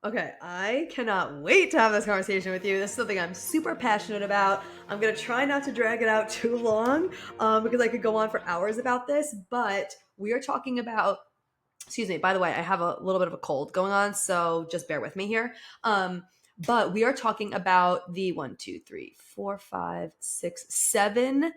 Okay, I cannot wait to have this conversation with you. This is something I'm super passionate about. I'm gonna try not to drag it out too long, because I could go on for hours about this. But we are talking about. Excuse me. By the way, I have a little bit of a cold going on, so just bear with me here. But we are talking about the one, two, three, four, five, six, seven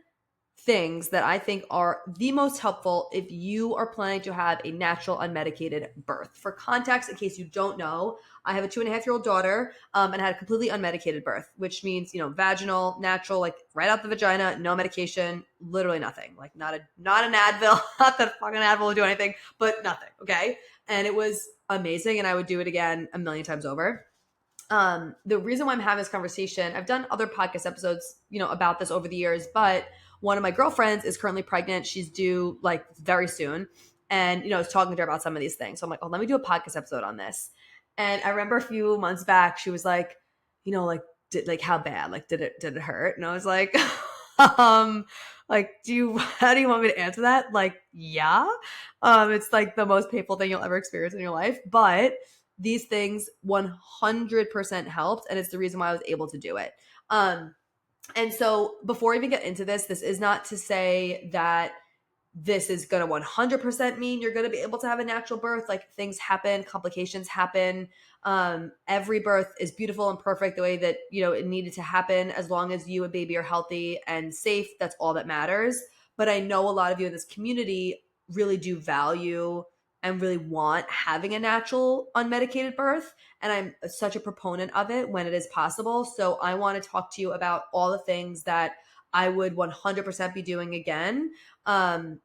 things that I think are the most helpful if you are planning to have a natural unmedicated birth. For context, in case you don't know, I have a 2.5-year-old daughter, and had a completely unmedicated birth, which means, vaginal, natural, like right out the vagina, no medication, literally nothing. Like not an Advil, not that fucking Advil would do anything, but nothing. Okay. And it was amazing. And I would do it again a million times over. The reason why I'm having this conversation, I've done other podcast episodes, about this over the years, but one of my girlfriends is currently pregnant. She's due like very soon. And, I was talking to her about some of these things. So I'm like, oh, let me do a podcast episode on this. And I remember a few months back, she was like, how bad? Like, did it hurt? And I was like, um, how do you want me to answer that? Like, yeah. It's like the most painful thing you'll ever experience in your life. But these things 100% helped, and it's the reason why I was able to do it. And so before I even get into this is not to say that this is going to 100% mean you're going to be able to have a natural birth. Like, things happen, complications happen. Every birth is beautiful and perfect the way that, it needed to happen. As long as you and baby are healthy and safe, that's all that matters. But I know a lot of you in this community really do value and really want having a natural unmedicated birth. And I'm such a proponent of it when it is possible. So I want to talk to you about all the things that I would 100% be doing again. And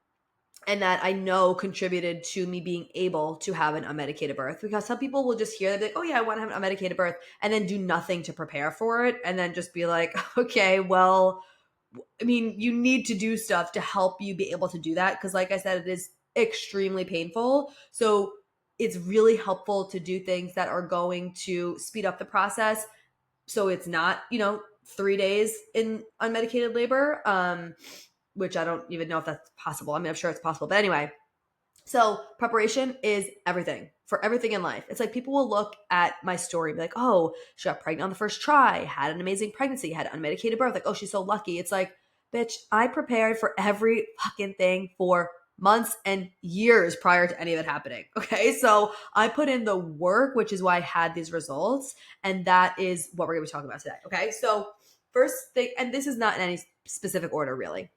that I know contributed to me being able to have an unmedicated birth. Because some people will just hear, they're like, oh yeah, I want to have an unmedicated birth, and then do nothing to prepare for it. And then just be like, okay, well, I mean, you need to do stuff to help you be able to do that. Because like I said, it is extremely painful. So it's really helpful to do things that are going to speed up the process. So it's not, 3 days in unmedicated labor. Which I don't even know if that's possible. I mean, I'm sure it's possible. But anyway, so preparation is everything for everything in life. It's like people will look at my story and be like, oh, she got pregnant on the first try, had an amazing pregnancy, had an unmedicated birth. Like, oh, she's so lucky. It's like, bitch, I prepared for every fucking thing for months and years prior to any of it happening. Okay. So I put in the work, which is why I had these results. And that is what we're going to be talking about today. Okay. So first thing, and this is not in any specific order, really.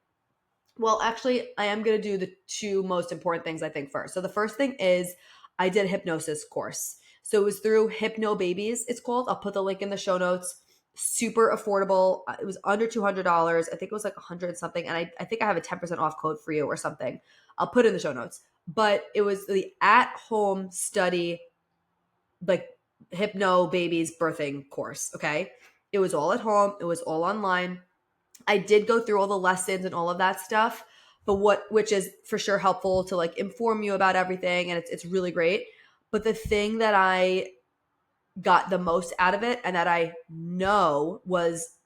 Well, actually, I am going to do the two most important things, I think, first. So the first thing is I did a hypnosis course. So it was through Hypno Babies, it's called. I'll put the link in the show notes. Super affordable. It was under $200. I think it was like 100 something. And I think I have a 10% off code for you or something. I'll put it in the show notes. But it was the at-home study, like Hypno Babies birthing course. Okay. It was all at home. It was all online. I did go through all the lessons and all of that stuff, but which is for sure helpful to like inform you about everything, and it's really great. But the thing that I got the most out of it, and that I know was,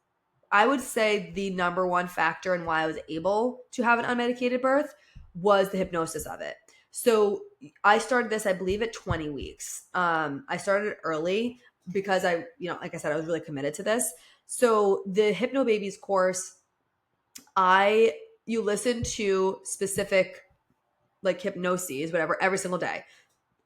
I would say, the number one factor in why I was able to have an unmedicated birth, was the hypnosis of it. So I started this, I believe, at 20 weeks. I started early because I, like I said, I was really committed to this. So the Hypno Babies course, you listen to specific like hypnoses, whatever, every single day.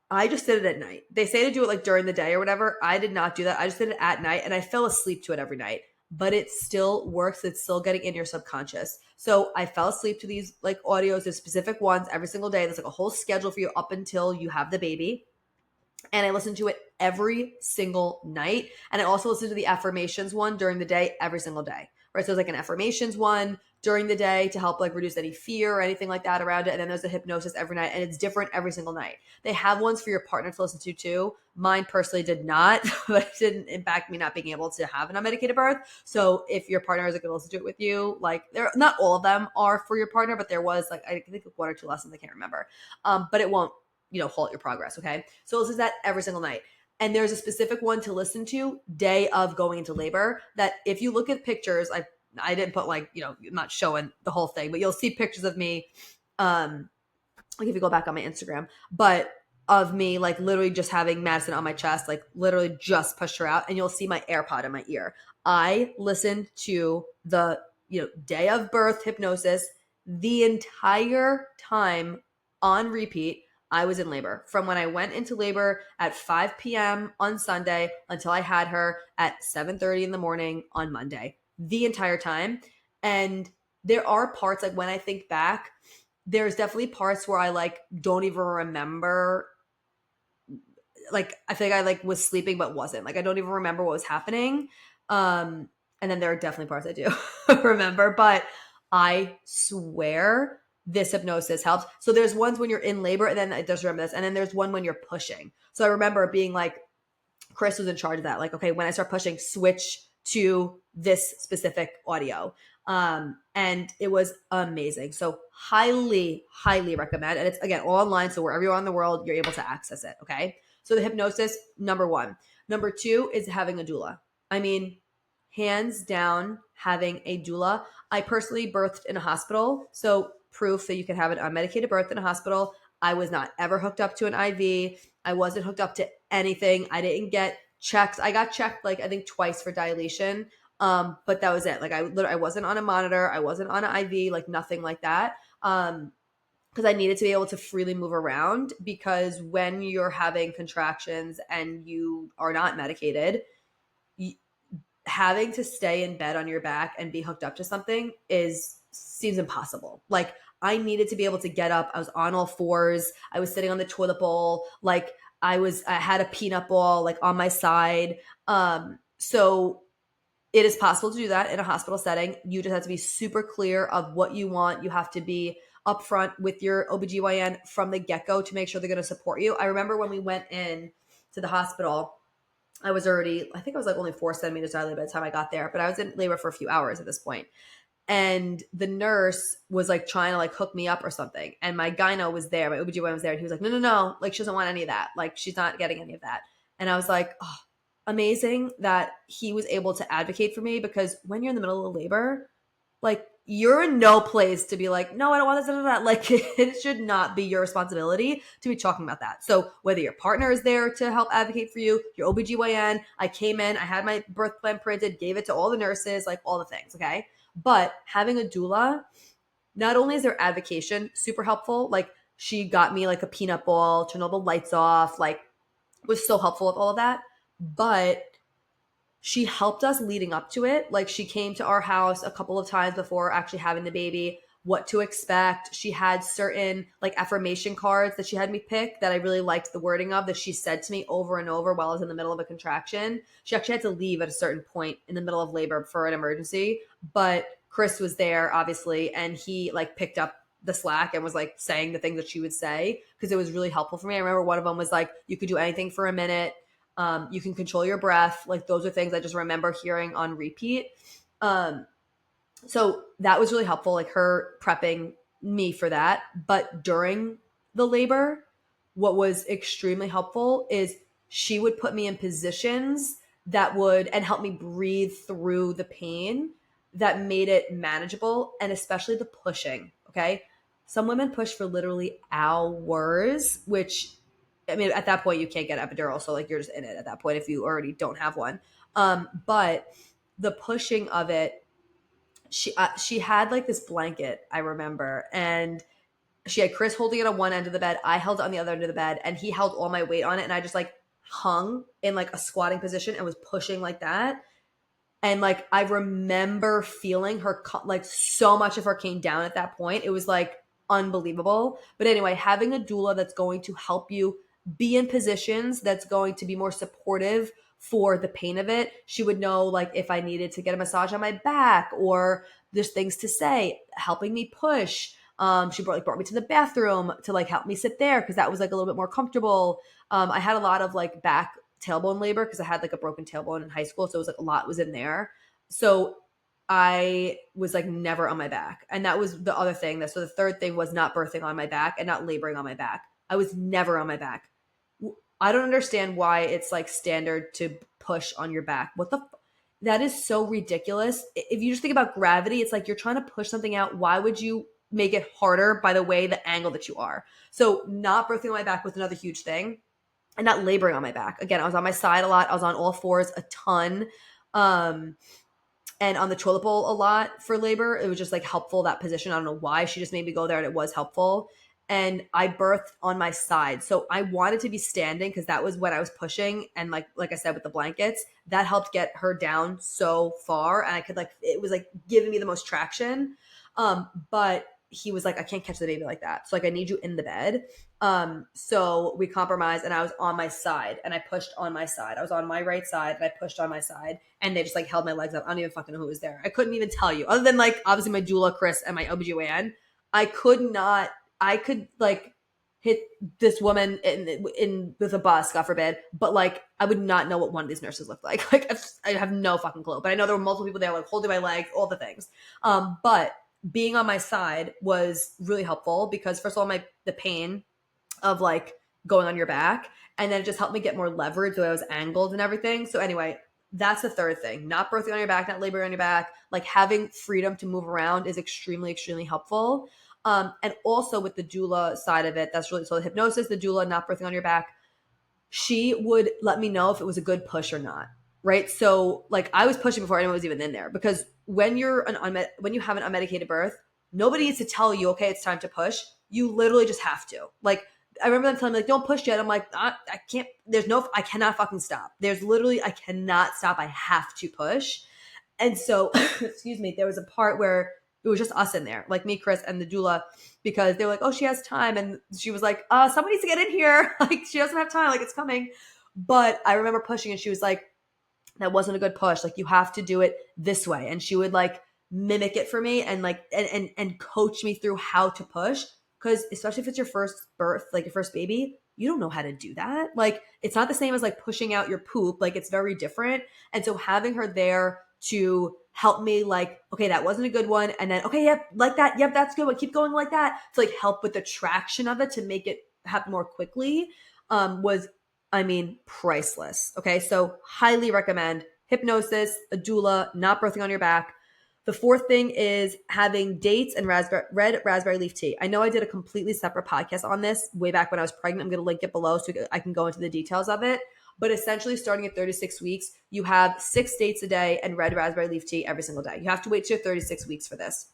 I just did it at night. They say to do it like during the day or whatever. I did not do that. I just did it at night, and I fell asleep to it every night. But it still works. It's still getting in your subconscious. So I fell asleep to these like audios, there's specific ones every single day. There's like a whole schedule for you up until you have the baby. And I listened to it every single night. And I also listened to the affirmations one during the day, every single day. Right. So there's like an affirmations one during the day to help like reduce any fear or anything like that around it. And then there's a hypnosis every night, and it's different every single night. They have ones for your partner to listen to too. Mine personally did not, but it didn't impact me not being able to have an unmedicated birth. So if your partner isn't going to listen to it with you, like, they're not all of them are for your partner, but there was like, I think one or two lessons, I can't remember. But it won't, halt your progress. Okay. So listen to that every single night. And there's a specific one to listen to day of going into labor, that if you look at pictures, I didn't put like, I'm not showing the whole thing, but you'll see pictures of me. Like if you go back on my Instagram, but of me like literally just having Madison on my chest, like literally just pushed her out, and you'll see my AirPod in my ear. I listened to the day of birth hypnosis the entire time on repeat. I was in labor from when I went into labor at 5 p.m. on Sunday until I had her at 7:30 in the morning on Monday, the entire time. And there are parts, like when I think back, there's definitely parts where I like don't even remember. Like I think I like was sleeping but wasn't. Like I don't even remember what was happening. And then there are definitely parts I do remember, but I swear this hypnosis helps. So there's ones when you're in labor and then it does remember this, and then there's one when you're pushing. So I remember being like, Chris was in charge of that. Like, okay, when I start pushing, switch to this specific audio. And it was amazing. So highly, highly recommend. And it's again all online. So wherever you are in the world, you're able to access it. Okay. So the hypnosis, number one. Number two is having a doula. I mean, hands down, having a doula. I personally birthed in a hospital. So proof that you can have an unmedicated birth in a hospital. I was not ever hooked up to an IV. I wasn't hooked up to anything. I didn't get checks. I got checked like I think twice for dilation. But that was it. Like I wasn't on a monitor. I wasn't on an IV, like nothing like that. Because I needed to be able to freely move around, because when you're having contractions and you are not medicated, having to stay in bed on your back and be hooked up to something seems impossible. Like I needed to be able to get up. I was on all fours. I was sitting on the toilet bowl. Like I had a peanut ball like on my side. So it is possible to do that in a hospital setting. You just have to be super clear of what you want. You have to be upfront with your OBGYN from the get-go to make sure they're going to support you. I remember when we went in to the hospital, I think I was like only 4 centimeters dilated by the time I got there, but I was in labor for a few hours at this point. And the nurse was like trying to like hook me up or something. And my gyno was there, my OBGYN was there. And he was like, no. Like she doesn't want any of that. Like she's not getting any of that. And I was like, oh, amazing that he was able to advocate for me, because when you're in the middle of labor, like you're in no place to be like, no, I don't want this. Like it should not be your responsibility to be talking about that. So whether your partner is there to help advocate for you, your OBGYN, I came in, I had my birth plan printed, gave it to all the nurses, like all the things. Okay. But having a doula, not only is their advocation super helpful, like she got me like a peanut ball, turned all the lights off, like was so helpful with all of that. But she helped us leading up to it. Like she came to our house a couple of times before actually having the baby, what to expect. She had certain like affirmation cards that she had me pick that I really liked the wording of, that she said to me over and over while I was in the middle of a contraction. She actually had to leave at a certain point in the middle of labor for an emergency, but Chris was there obviously, and he like picked up the slack and was like saying the things that she would say, because it was really helpful for me. I remember one of them was like, you could do anything for a minute. You can control your breath. Like those are things I just remember hearing on repeat. So that was really helpful, like her prepping me for that. But during the labor, what was extremely helpful is she would put me in positions that would, and help me breathe through the pain, that made it manageable. And especially the pushing. Okay. Some women push for literally hours, which, I mean, at that point you can't get epidural. So like you're just in it at that point if you already don't have one. But the pushing of it, she had like this blanket, I remember, and she had Chris holding it on one end of the bed. I held it on the other end of the bed, and he held all my weight on it. And I just like hung in like a squatting position and was pushing like that. And like, I remember feeling her, like so much of her came down at that point. It was like unbelievable. But anyway, having a doula that's going to help you be in positions that's going to be more supportive for the pain of it. She would know like if I needed to get a massage on my back, or there's things to say, helping me push. She brought me to the bathroom to like help me sit there, because that was like a little bit more comfortable. I had a lot of like back tailbone labor because I had like a broken tailbone in high school. So it was like a lot was in there. So I was like never on my back. And that was the other thing. So the third thing was not birthing on my back and not laboring on my back. I was never on my back. I don't understand why it's like standard to push on your back. That is so ridiculous. If you just think about gravity, it's like you're trying to push something out. Why would you make it harder by the way the angle that you are. So not birthing on my back was another huge thing, and not laboring on my back. Again, I was on my side a lot. I was on all fours a ton. And on the toilet bowl a lot for labor. It was just like helpful, that position. I don't know why. She just made me go there and it was helpful. And I birthed on my side. So I wanted to be standing because that was when I was pushing. And like I said, with the blankets, that helped get her down so far. And I could it was like giving me the most traction. But he was like, I can't catch the baby like that. So like, I need you in the bed. So we compromised and I was on my side and I pushed on my side. I was on my right side and I pushed on my side and they just like held my legs up. I don't even fucking know who was there. I couldn't even tell you other than like obviously my doula, Chris, and my OBGYN. I could like hit this woman in with a bus, God forbid, but like I would not know what one of these nurses looked like. Like I have no fucking clue, but I know there were multiple people there like holding my leg, all the things. But being on my side was really helpful because first of all, the pain of like going on your back, and then it just helped me get more leverage the way I was angled and everything. So anyway, that's the third thing. Not birthing on your back, not laboring on your back, like having freedom to move around is extremely, extremely helpful. And also with the doula side of it, that's really, so the hypnosis, the doula, not birthing on your back, she would let me know if it was a good push or not. Right. So like I was pushing before anyone was even in there, because when when you have an unmedicated birth, nobody needs to tell you, okay, it's time to push. You literally just have to. Like, I remember them telling me like, don't push yet. I'm like, I can't, I cannot fucking stop. I cannot stop. I have to push. And so, excuse me, there was a part where it was just us in there, like me, Chris, and the doula, because they were like, oh, she has time. And she was like, somebody needs to get in here. Like, she doesn't have time. Like, it's coming. But I remember pushing and she was like, that wasn't a good push. Like, you have to do it this way. And she would like mimic it for me and like, and coach me through how to push. Cause especially if it's your first birth, like your first baby, you don't know how to do that. Like, it's not the same as like pushing out your poop. Like, it's very different. And so having her there to help me like, okay, that wasn't a good one. And then, okay, yep, like that. Yep, that's good. But keep going like that to like help with the traction of it to make it happen more quickly was, I mean, priceless. Okay. So highly recommend hypnosis, a doula, not birthing on your back. The fourth thing is having dates and red raspberry leaf tea. I know I did a completely separate podcast on this way back when I was pregnant. I'm going to link it below so I can go into the details of it. But essentially, starting at 36 weeks, you have 6 dates a day and red raspberry leaf tea every single day. You have to wait till 36 weeks for this.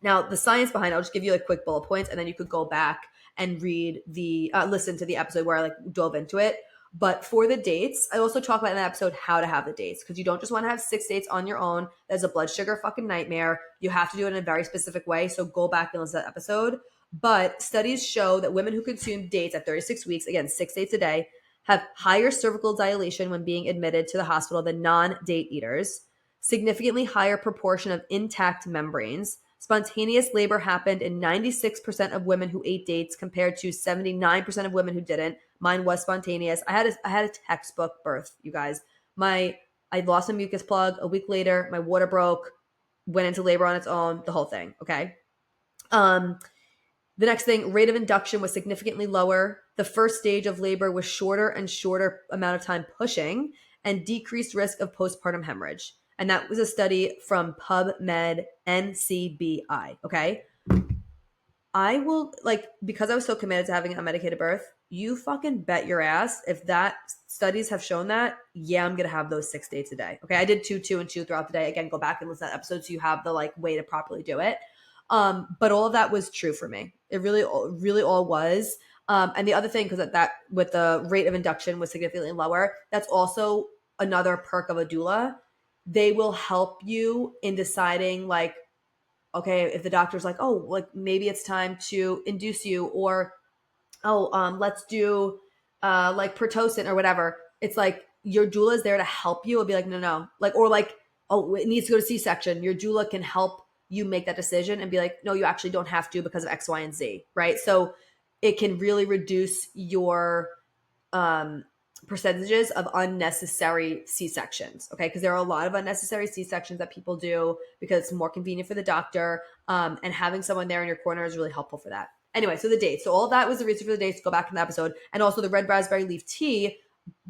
Now, the science behind it, I'll just give you like quick bullet points, and then you could go back and listen to the episode where I like dove into it. But for the dates, I also talk about in that episode how to have the dates, because you don't just want to have 6 dates on your own. That's a blood sugar fucking nightmare. You have to do it in a very specific way. So go back and listen to that episode. But studies show that women who consume dates at 36 weeks, again, 6 dates a day, have higher cervical dilation when being admitted to the hospital than non-date eaters, significantly higher proportion of intact membranes. Spontaneous labor happened in 96% of women who ate dates compared to 79% of women who didn't. Mine was spontaneous. I had a textbook birth, you guys. I lost a mucus plug. A week later, my water broke, went into labor on its own, the whole thing. Okay. The next thing, rate of induction was significantly lower. The first stage of labor was shorter and shorter amount of time pushing, and decreased risk of postpartum hemorrhage. And that was a study from PubMed NCBI. Okay. I will, like, because I was so committed to having a medicated birth, you fucking bet your ass if that studies have shown that, yeah, I'm going to have those 6 dates a day. Okay. I did 2, 2, and 2 throughout the day. Again, go back and listen to that episode so you have the like way to properly do it. But all of that was true for me. It really, really all was. And the other thing, because that with the rate of induction was significantly lower, that's also another perk of a doula. They will help you in deciding like, okay, if the doctor's like, oh, like maybe it's time to induce you, or let's do like Pitocin or whatever. It's like your doula is there to help you. It'll be like, no, like, or like, oh, it needs to go to C-section. Your doula can help you make that decision and be like, no, you actually don't have to because of X, Y, and Z, right? So it can really reduce your percentages of unnecessary C-sections, okay? Because there are a lot of unnecessary C-sections that people do because it's more convenient for the doctor, and having someone there in your corner is really helpful for that. Anyway, so the dates. So all of that was the reason for the dates. Go back in the episode. And also the red raspberry leaf tea,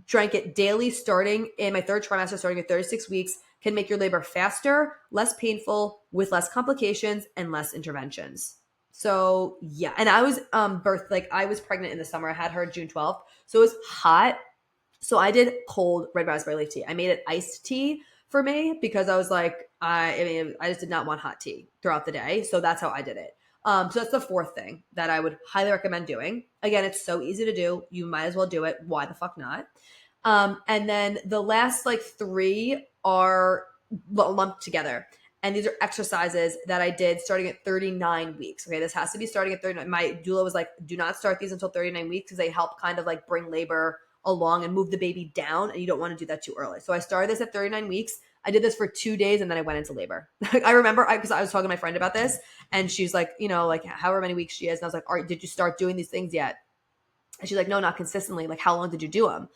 drank it daily starting in my 3rd trimester, starting at 36 weeks, can make your labor faster, less painful, with less complications and less interventions. So yeah, and I was I was pregnant in the summer. I had her June 12th, so it was hot. So I did cold red raspberry leaf tea. I made it iced tea for me because I was like, I mean, I just did not want hot tea throughout the day. So that's how I did it. So that's the fourth thing that I would highly recommend doing. Again, it's so easy to do. You might as well do it. Why the fuck not? And then the last like three are lumped together. And these are exercises that I did starting at 39 weeks. Okay, this has to be starting at 39. My doula was like, do not start these until 39 weeks because they help kind of like bring labor along and move the baby down. And you don't want to do that too early. So I started this at 39 weeks. I did this for 2 days and then I went into labor. I remember because I was talking to my friend about this and she's like, like however many weeks she is. And I was like, all right, did you start doing these things yet? And she's like, no, not consistently. Like, how long did you do them?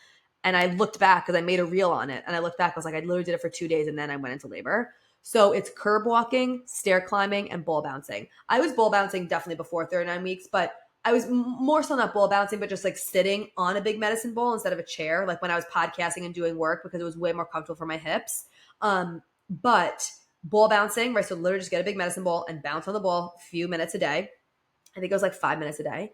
And I looked back because I made a reel on it. And I looked back, I was like, I literally did it for 2 days and then I went into labor. So it's curb walking, stair climbing, and ball bouncing. I was ball bouncing definitely before 39 weeks, but I was more so not ball bouncing, but just like sitting on a big medicine ball instead of a chair, like when I was podcasting and doing work because it was way more comfortable for my hips. But ball bouncing, right? So literally just get a big medicine ball and bounce on the ball a few minutes a day. I think it was like 5 minutes a day.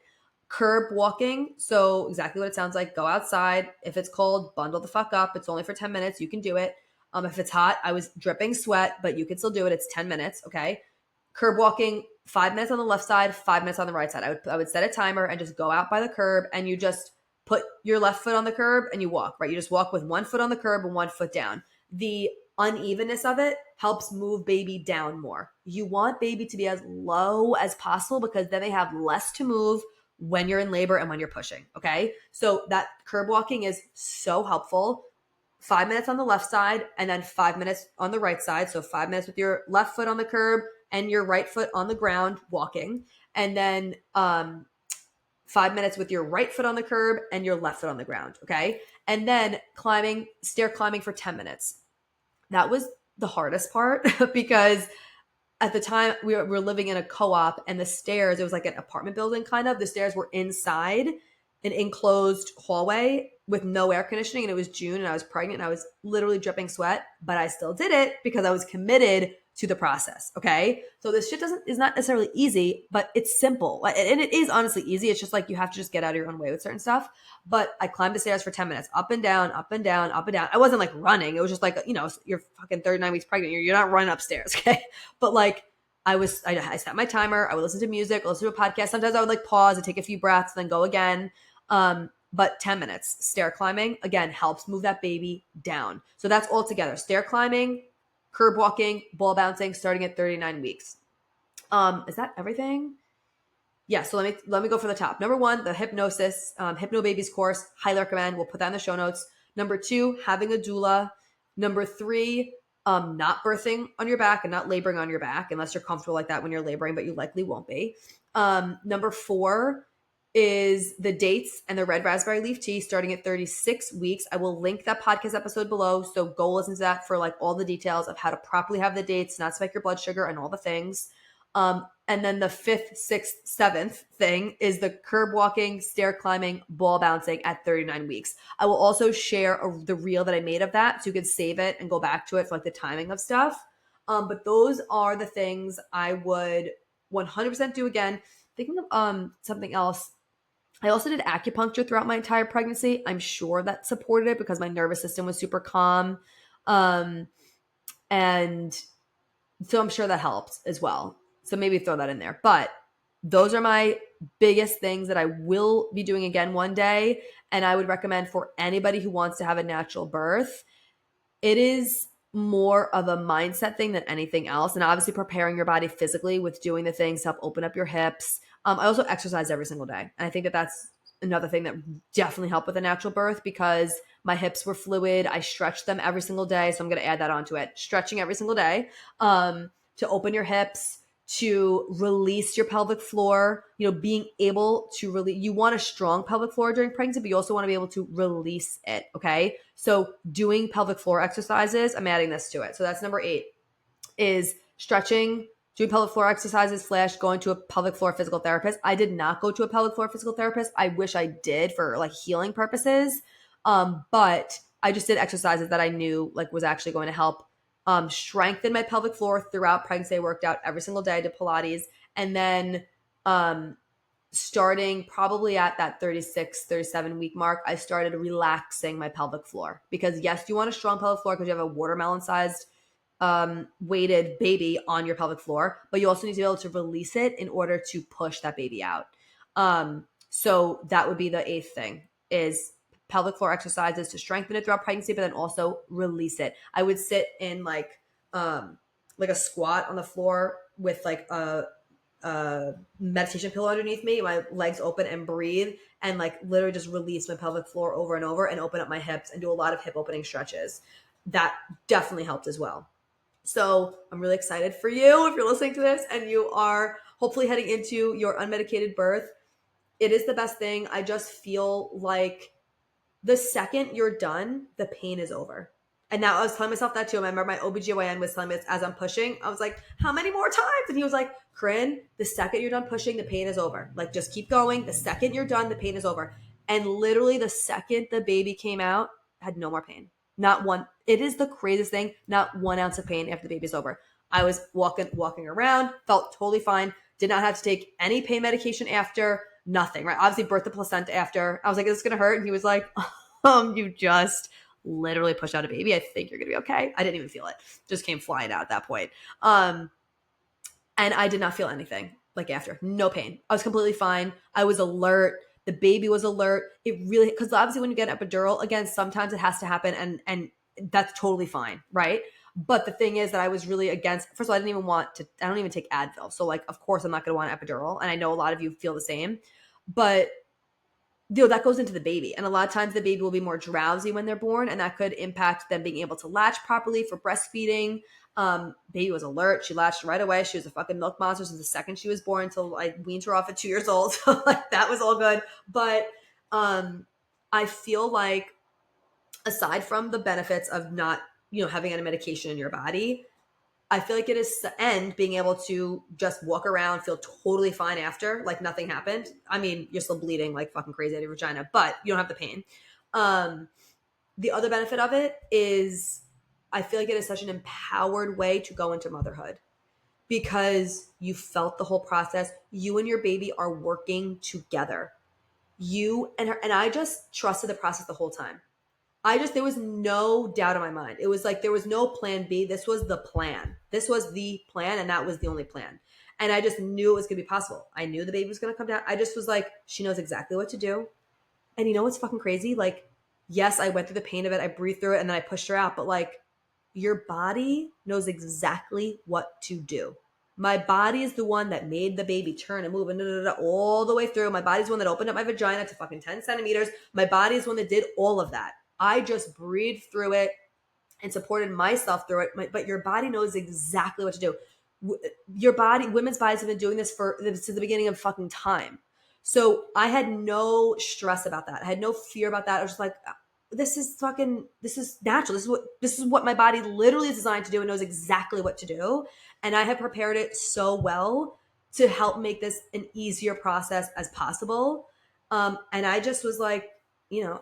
Curb walking. So exactly what it sounds like. Go outside. If it's cold, bundle the fuck up. It's only for 10 minutes. You can do it. If it's hot, I was dripping sweat, but you can still do it. It's 10 minutes. Okay. Curb walking, 5 minutes on the left side, 5 minutes on the right side. I would set a timer and just go out by the curb and you just put your left foot on the curb and you walk, right? You just walk with 1 foot on the curb and 1 foot down. The unevenness of it helps move baby down more. You want baby to be as low as possible because then they have less to move when you're in labor and when you're pushing. Okay. So that curb walking is so helpful. 5 minutes on the left side and then 5 minutes on the right side. So 5 minutes with your left foot on the curb and your right foot on the ground walking. And then 5 minutes with your right foot on the curb and your left foot on the ground. Okay. And then stair climbing for 10 minutes. That was the hardest part because at the time we were living in a co-op and the stairs, it was like an apartment building kind of. The stairs were inside an enclosed hallway with no air conditioning. And it was June and I was pregnant and I was literally dripping sweat, but I still did it because I was committed to the process. Okay. So this shit is not necessarily easy, but it's simple. And it is honestly easy. It's just like you have to just get out of your own way with certain stuff. But I climbed the stairs for 10 minutes, up and down, up and down, up and down. I wasn't like running. It was just like, you're fucking 39 weeks pregnant. You're not running upstairs. Okay. But like, I set my timer. I would listen to music, listen to a podcast. Sometimes I would like pause and take a few breaths, then go again. But 10 minutes stair climbing again helps move that baby down. So that's all together. Stair climbing, curb walking, ball bouncing, starting at 39 weeks. Is that everything? Yeah. So let me go for the top. Number 1, the hypnosis, Hypno Babies course. Highly recommend. We'll put that in the show notes. Number 2, having a doula. Number 3, not birthing on your back and not laboring on your back unless you're comfortable like that when you're laboring, but you likely won't be. Number 4 is the dates and the red raspberry leaf tea starting at 36 weeks. I will link that podcast episode below. So go listen to that for like all the details of how to properly have the dates, not spike your blood sugar and all the things. And then the 5th, 6th, 7th thing is the curb walking, stair climbing, ball bouncing at 39 weeks. I will also share the reel that I made of that so you can save it and go back to it for like the timing of stuff. But those are the things I would 100% do again. Thinking of something else. I also did acupuncture throughout my entire pregnancy. I'm sure that supported it because my nervous system was super calm. And so I'm sure that helped as well. So maybe throw that in there. But those are my biggest things that I will be doing again one day. And I would recommend for anybody who wants to have a natural birth. It is more of a mindset thing than anything else. And obviously preparing your body physically with doing the things to help open up your hips. I also exercise every single day. And I think that that's another thing that definitely helped with a natural birth because my hips were fluid. I stretched them every single day. So I'm going to add that onto it. Stretching every single day to open your hips, to release your pelvic floor, being able to release. You want a strong pelvic floor during pregnancy, but you also want to be able to release it. Okay. So doing pelvic floor exercises, I'm adding this to it. So that's number 8 is stretching, doing pelvic floor exercises / going to a pelvic floor physical therapist. I did not go to a pelvic floor physical therapist. I wish I did for like healing purposes. But I just did exercises that I knew like was actually going to help strengthen my pelvic floor throughout pregnancy. I worked out every single day. I did Pilates. And then Starting probably at that 36, 37 week mark, I started relaxing my pelvic floor because yes, you want a strong pelvic floor because you have a watermelon sized weighted baby on your pelvic floor, but you also need to be able to release it in order to push that baby out. So that would be the eighth thing is pelvic floor exercises to strengthen it throughout pregnancy, but then also release it. I would sit in like a squat on the floor with like a meditation pillow underneath me, my legs open and breathe and like literally just release my pelvic floor over and over and open up my hips and do a lot of hip opening stretches. That definitely helped as well. So I'm really excited for you if you're listening to this and you are hopefully heading into your unmedicated birth. It is the best thing. I just feel like the second you're done, the pain is over. And now I was telling myself that too. I remember my OBGYN was telling me this as I'm pushing. I was like, how many more times? And he was like, Corinne, the second you're done pushing, the pain is over. Like, just keep going. The second you're done, the pain is over. And literally the second the baby came out, I had no more pain. Not one. It is the craziest thing. Not 1 ounce of pain after the baby's over. I was walking around, felt totally fine. Did not have to take any pain medication after. Nothing, right? Obviously birthed the placenta after. I was like, is this going to hurt? And he was like, you just literally pushed out a baby. I think you're going to be okay. I didn't even feel it. Just came flying out at that point. And I did not feel anything like after. No pain. I was completely fine. I was alert. The baby was alert. It really, because obviously when you get an epidural, again, sometimes it has to happen and that's totally fine, right? But the thing is that I was really against, first of all, I don't even take Advil. So like, of course I'm not going to want an epidural. And I know a lot of you feel the same, but that goes into the baby. And a lot of times the baby will be more drowsy when they're born and that could impact them being able to latch properly for breastfeeding. Baby was alert. She latched right away. She was a fucking milk monster since the second she was born until I weaned her off at 2 years old. So like that was all good. But I feel like aside from the benefits of not, having any medication in your body, I feel like it is and being able to just walk around, feel totally fine after, like nothing happened. I mean, you're still bleeding like fucking crazy out of your vagina, but you don't have the pain. The other benefit of it is I feel like it is such an empowered way to go into motherhood because you felt the whole process. You and your baby are working together. You and her, and I just trusted the process the whole time. There was no doubt in my mind. It was like there was no plan B. This was the plan. This was the plan, and that was the only plan. And I just knew it was going to be possible. I knew the baby was going to come down. I just was like, she knows exactly what to do. And you know what's fucking crazy? Like, yes, I went through the pain of it. I breathed through it, and then I pushed her out. But like, your body knows exactly what to do. My body is the one that made the baby turn and move and all the way through. My body's the one that opened up my vagina to fucking 10 centimeters. My body is the one that did all of that. I just breathed through it and supported myself through it. But your body knows exactly what to do. Your body, women's bodies have been doing this since the beginning of fucking time. So I had no stress about that. I had no fear about that. I was just like, this is natural. This is what my body literally is designed to do and knows exactly what to do. And I have prepared it so well to help make this an easier process as possible. And I just was like,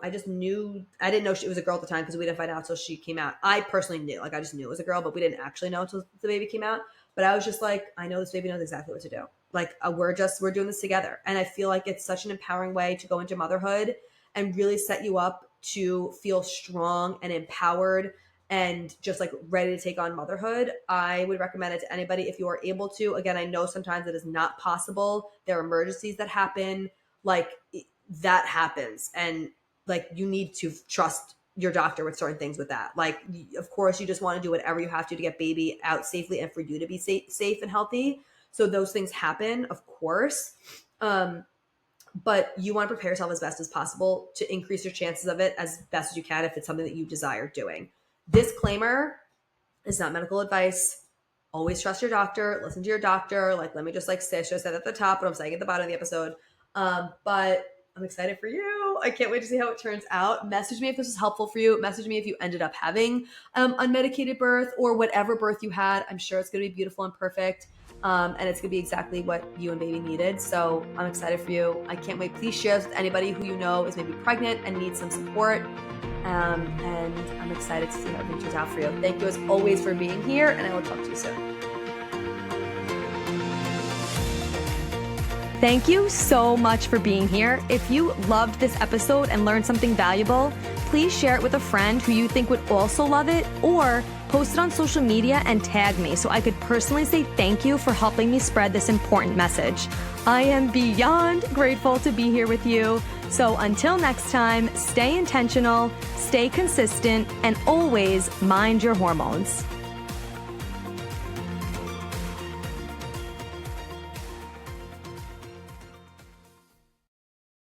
I just knew, I didn't know it was a girl at the time because we didn't find out until she came out. I personally knew, like I just knew it was a girl, but we didn't actually know until the baby came out. But I was just like, I know this baby knows exactly what to do. Like we're doing this together. And I feel like it's such an empowering way to go into motherhood and really set you up to feel strong and empowered and just like ready to take on motherhood. I would recommend it to anybody if you are able to. Again, I know sometimes it is not possible. There are emergencies that happen, like that happens. And like you need to trust your doctor with certain things with that. Like, of course, you just want to do whatever you have to get baby out safely and for you to be safe and healthy. So those things happen, of course. But you want to prepare yourself as best as possible to increase your chances of it as best as you can if it's something that you desire doing. Disclaimer, it's not medical advice. Always trust your doctor. Listen to your doctor. Like, let me just like say, I should have said at the top, but I'm saying at the bottom of the episode. But I'm excited for you. I can't wait to see how it turns out. Message me if this was helpful for you. Message me if you ended up having unmedicated birth or whatever birth you had. I'm sure it's going to be beautiful and perfect. And it's going to be exactly what you and baby needed. So I'm excited for you. I can't wait. Please share this with anybody who you know is maybe pregnant and needs some support. And I'm excited to see how it turns out for you. Thank you as always for being here, and I will talk to you soon. Thank you so much for being here. If you loved this episode and learned something valuable, please share it with a friend who you think would also love it, or post it on social media and tag me so I could personally say thank you for helping me spread this important message. I am beyond grateful to be here with you. So until next time, stay intentional, stay consistent, and always mind your hormones.